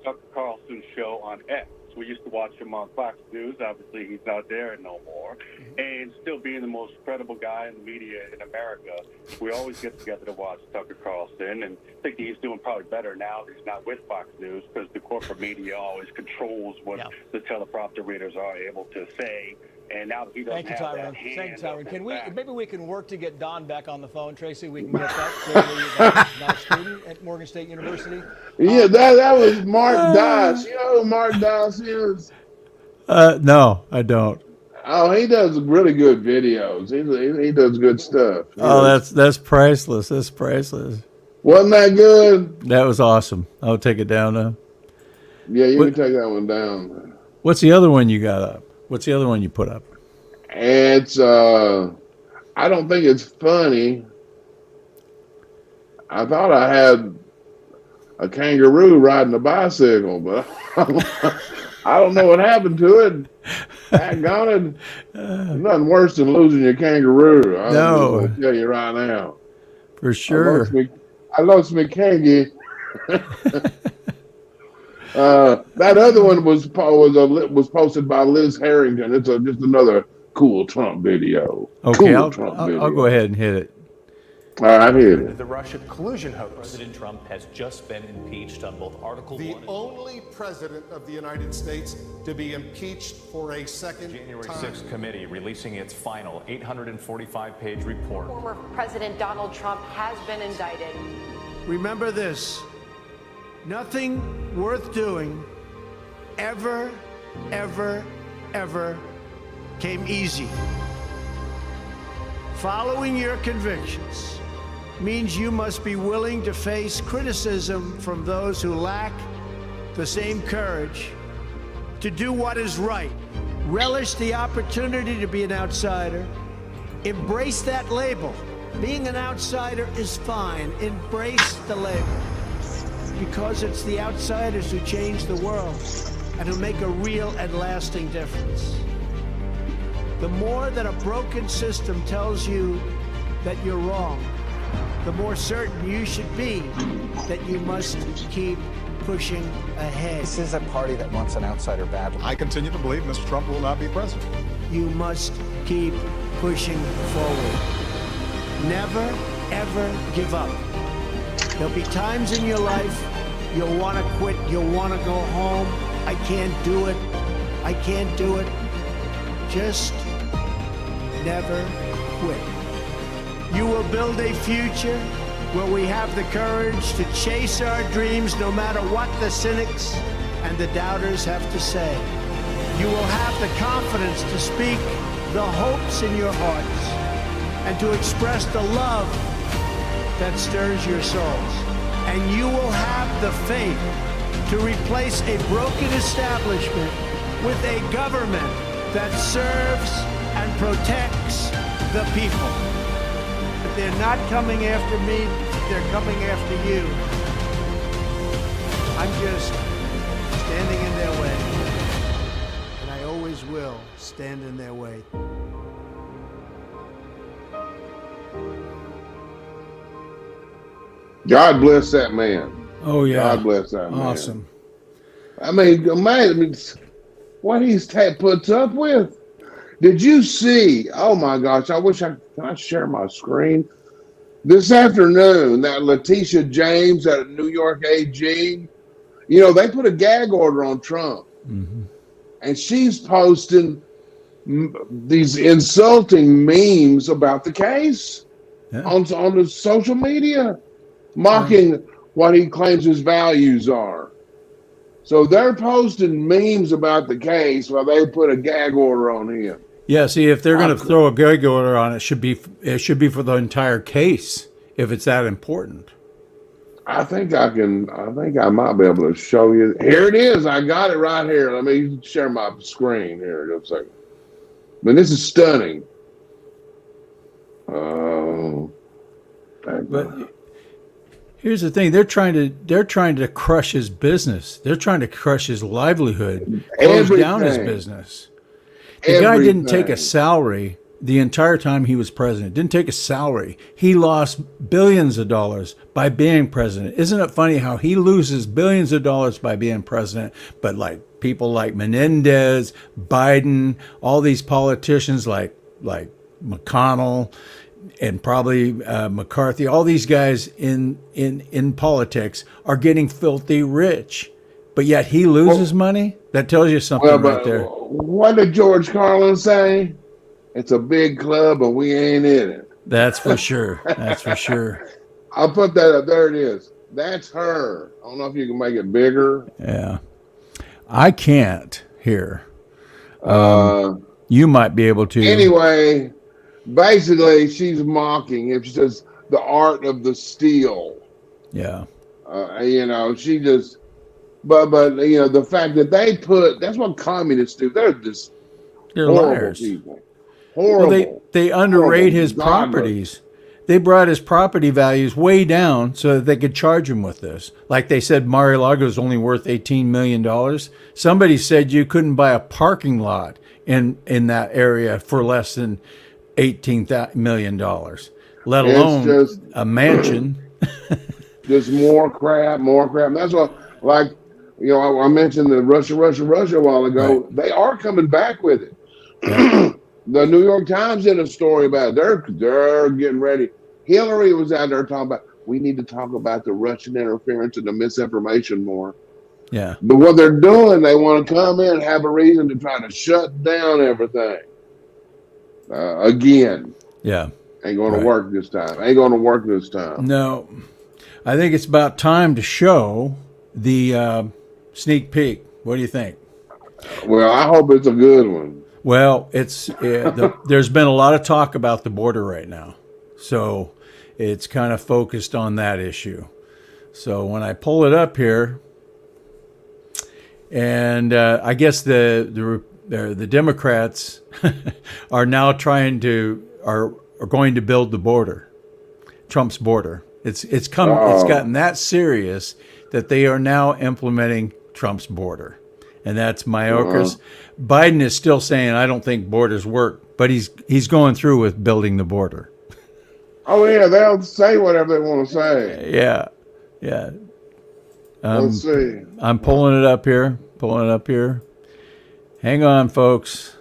Tucker Carlson's show on X. We used to watch him on Fox News. Obviously, he's not there no more. And still being the most credible guy in the media in America, we always get together to watch Tucker Carlson. And I think he's doing probably better now that he's not with Fox News, because the corporate media always controls what the teleprompter readers are able to say. And now that he doesn't have that hand. Thank you, Tyrone. Maybe we can work to get Don back on the phone, Tracy? We can get that. Now student at Morgan State University. Yeah, that was Mark Dice. You know who Mark Dice is? No, I don't. Oh, he does really good videos. He does good stuff. Oh, that's priceless. That's priceless. Wasn't that good? That was awesome. I'll take it down now. Yeah, you can take that one down. What's the other one you got up? What's the other one you put up? It's I don't think it's funny. I thought I had a kangaroo riding a bicycle, but I don't know what happened to it. Daggone it. Nothing worse than losing your kangaroo. No. I'll tell you right now. For sure. I lost my kangaroo. That other one was posted by Liz Harrington. It's just another cool Trump video. Okay, Cool I'll go ahead and hit it. All right, hit it. The Russia collusion hoax. President Trump has just been impeached on both Article 1 and only president of the United States to be impeached for a second January time. 6th committee releasing its final 845-page report. Former President Donald Trump has been indicted. Remember this, nothing worth doing ever came easy. Following your convictions means you must be willing to face criticism from those who lack the same courage to do what is right. Relish the opportunity to be an outsider. Embrace that label. Being an outsider is fine. Embrace the label. Because it's the outsiders who change the world and who make a real and lasting difference. The more that a broken system tells you that you're wrong, the more certain you should be that you must keep pushing ahead. This is a party that wants an outsider badly. I continue to believe Mr. Trump will not be president. You must keep pushing forward. Never, ever give up. There'll be times in your life you'll want to quit, you'll want to go home. I can't do it. I can't do it. Just never quit. You will build a future where we have the courage to chase our dreams no matter what the cynics and the doubters have to say. You will have the confidence to speak the hopes in your hearts and to express the love that stirs your souls. And you will have the faith to replace a broken establishment with a government that serves and protects the people. But they're not coming after me, they're coming after you. I'm just standing in their way. And I always will stand in their way. God bless that man. Oh, yeah. God bless that man. Awesome. I mean, what he's puts up with. Did you see? Oh my gosh! Can I share my screen? This afternoon, that Letitia James, that New York AG, they put a gag order on Trump, and she's posting these insulting memes about the case on the social media, mocking what he claims his values are. So they're posting memes about the case while they put a gag order on him. Yeah, see, if they're going to throw a gag order on it, it should be for the entire case if it's that important. I think I might be able to show you. Here it is. I got it right here. Let me share my screen here in a second. But this is stunning. But here's the thing: they're trying to crush his business. They're trying to crush his livelihood, close down his business. The guy didn't take a salary the entire time he was president. Didn't take a salary. He lost billions of dollars by being president. Isn't it funny how he loses billions of dollars by being president, but like people like Menendez, Biden, all these politicians like McConnell and probably McCarthy, all these guys in politics are getting filthy rich, but yet he loses money? That tells you something right there. What did George Carlin say? It's a big club and we ain't in it. That's for sure. That's for sure. I'll put that up. There it is. That's her. I don't know if you can make it bigger. Yeah. I can't here. You might be able to. Anyway, basically she's mocking. It's just the art of the steal. Yeah. She just, but the fact that that's what communists do. They're liars. People. Horrible. Well, they underrate his properties. They brought his property values way down so that they could charge him with this. Like they said, Mar-a-Lago is only worth $18 million. Somebody said you couldn't buy a parking lot in that area for less than $18 million, let alone a mansion. Just more crap. That's what, I mentioned the Russia a while ago. Right. They are coming back with it. Yeah. The New York Times did a story about it. They're getting ready. Hillary was out there talking about, we need to talk about the Russian interference and the misinformation more. Yeah. But what they're doing, they want to come in and have a reason to try to shut down everything. Again. Yeah. Ain't going to work this time. No. I think it's about time to show the sneak peek. What do you think? Well, I hope it's a good one. Well, there's been a lot of talk about the border right now, so it's kind of focused on that issue. So when I pull it up here, and I guess the Democrats are now are going to build the border, Trump's border. It's gotten that serious that they are now implementing Trump's border. And that's Mayorkas. Biden is still saying, I don't think borders work, but he's going through with building the border. Oh, yeah, they'll say whatever they want to say. Yeah. Let's see. I'm pulling it up here. Hang on, folks.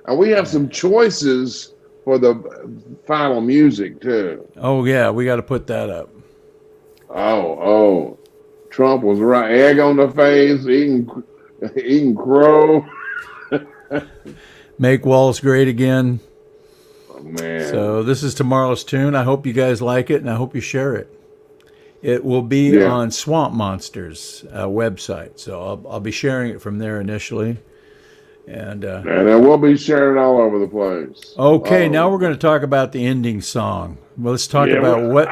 And we have some choices for the final music, too. Oh, yeah, we got to put that up. Oh. Trump was right. Egg on the face, eating crow. Make walls great again. Oh, man. So this is tomorrow's tune. I hope you guys like it, and I hope you share it. It will be on Swamp Monsters website, so I'll be sharing it from there initially. And we'll be sharing all over the place. Okay, now we're going to talk about the ending song. Well, let's talk about what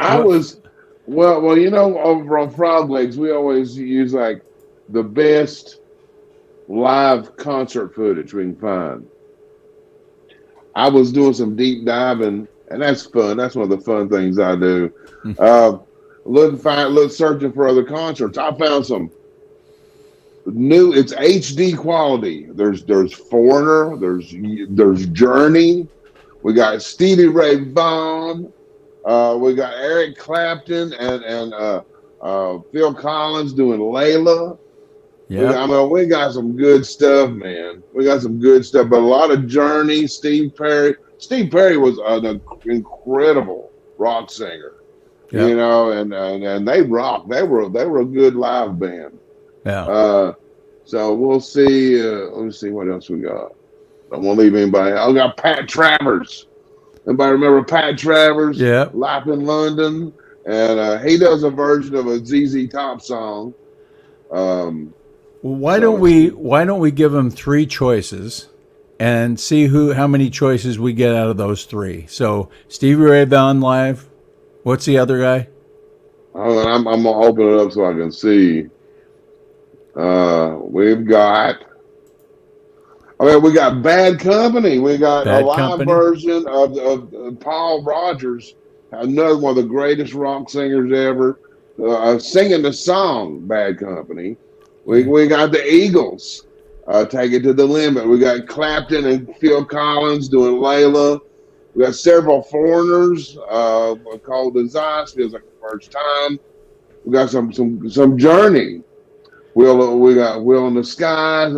Well, over on Frog Legs, we always use the best live concert footage we can find. I was doing some deep diving, and that's fun. That's one of the fun things I do. Searching for other concerts. I found some new. It's HD quality. There's Foreigner. There's Journey. We got Stevie Ray Vaughan. We got Eric Clapton and Phil Collins doing Layla. Yeah, we got some good stuff, man. We got some good stuff, but a lot of Journey, Steve Perry. Steve Perry was an incredible rock singer. Yep. You know, and they rock. They were a good live band. Yeah. So we'll see. Let me see what else we got. Don't want to leave anybody. I got Pat Travers. Anybody remember Pat Travers? Yeah. Life in London, and he does a version of a ZZ Top song. Why don't we give them 3 choices and see how many choices we get out of those 3? So Stevie Ray Vaughan live. What's the other guy? I'm gonna open it up so I can see. We've got. We got Bad Company. We got Bad a live Company? version of Paul Rogers, another one of the greatest rock singers ever, singing the song "Bad Company." We got the Eagles, "Take It to the Limit." We got Clapton and Phil Collins doing "Layla." We got several foreigners, called "The Zeiss." Feels like the first time. We got some Journey. We got "Will in the Skies."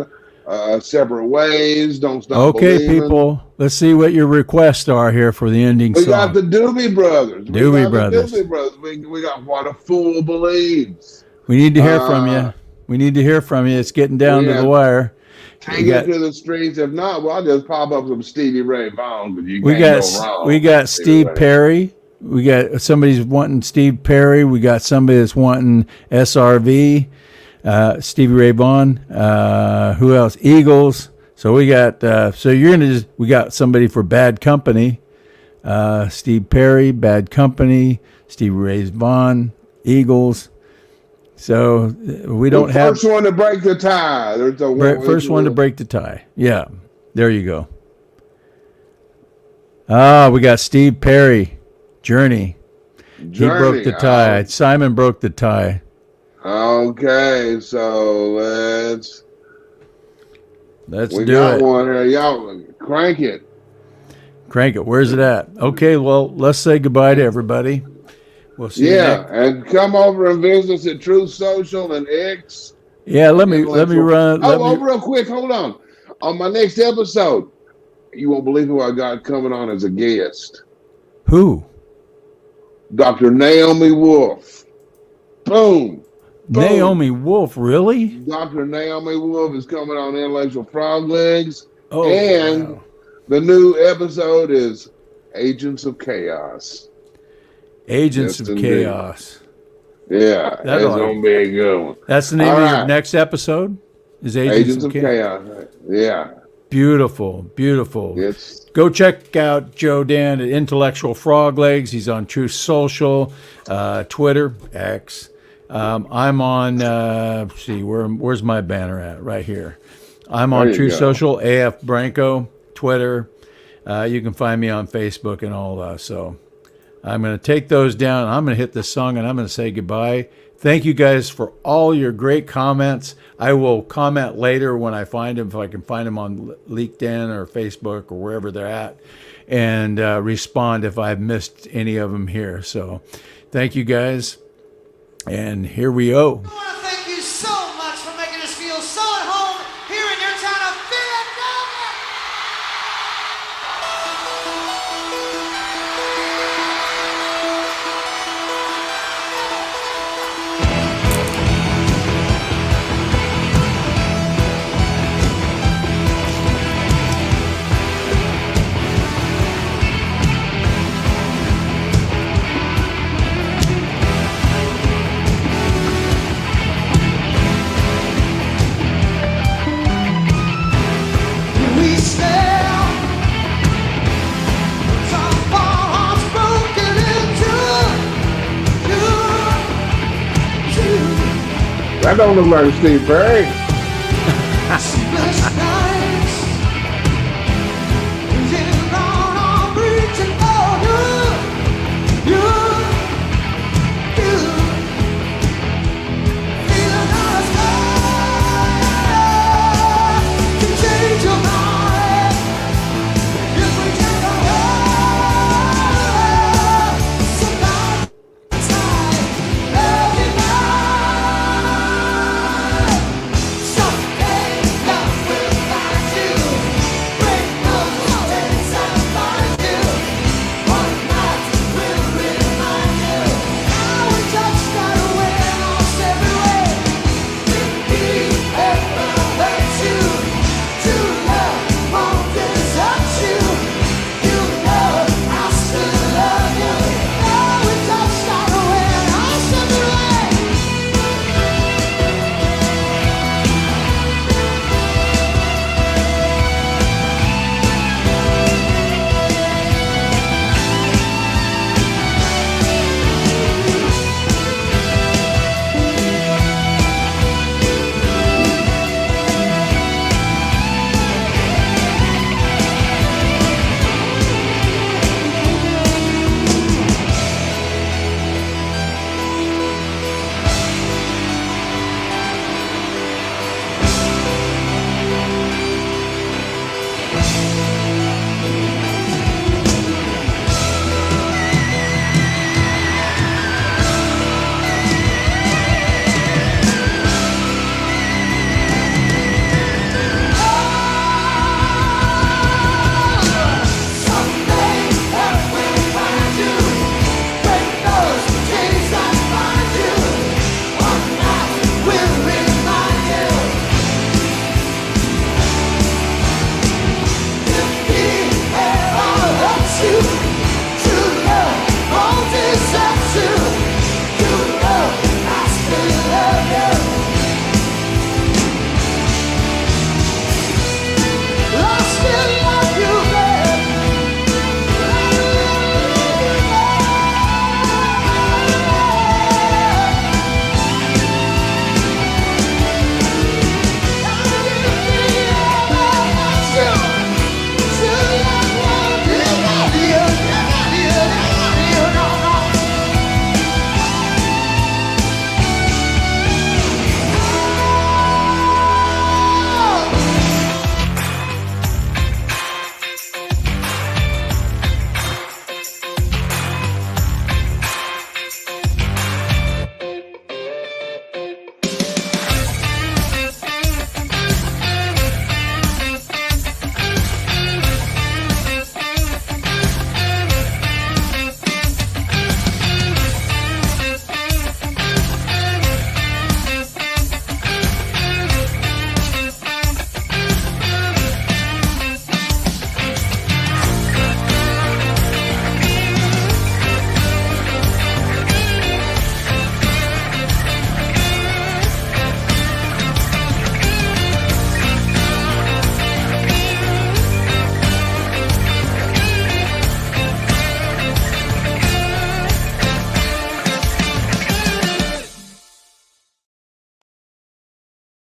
Separate Ways, Don't Stop Okay, Believing. people, let's see what your requests are here for the ending We song. got the Doobie Brothers. Doobie Brothers. We got What a Fool Believes. We need to hear from you. We need to hear from you. It's getting down to the wire. Take it to the streets. If not, well, I'll just pop up some Stevie Ray Vaughan because you We can't go wrong. we got Steve Perry. We got somebody's wanting Steve Perry. We got somebody that's wanting SRV. Stevie Ray Vaughan. Who else? Eagles. So we got. We got somebody for Bad Company. Steve Perry, Bad Company, Stevie Ray Vaughan, Eagles. So we don't have first one to break the tie. There's the first one to break the tie. Yeah, there you go. We got Steve Perry, Journey. He broke the tie. Simon broke the tie. Okay, so let's do got it. one here. Y'all crank it. Crank it. Where's it at? Okay, well, let's say goodbye to everybody. We'll see you next. And come over and visit us at Truth Social and X. Yeah, let me run. Real quick, hold on. On my next episode, you won't believe who I got coming on as a guest. Who? Dr. Naomi Wolf. Boom. Naomi Wolf, really? Dr. Naomi Wolf is coming on Intellectual Frog Legs. Oh, and the new episode is Agents of Chaos. Agents of Chaos. Yeah, that's going to be a good one. That's the name of your next episode? Is Agents of Chaos. Yeah. Beautiful, beautiful. Go check out Joe Dan at Intellectual Frog Legs. He's on Truth Social, Twitter, X. I'm on, see, where's my banner at? Right here. I'm on Truth Social, AF Branco, Twitter. You can find me on Facebook and all that. So I'm going to take those down. I'm going to hit this song and I'm going to say goodbye. Thank you guys for all your great comments. I will comment later when I find them, if I can find them on LinkedIn or Facebook or wherever they're at, and respond if I've missed any of them here. So thank you guys. And here we go. I want to thank you so much for making us feel so at home here in your town of Philadelphia. That don't look like Steve Perry.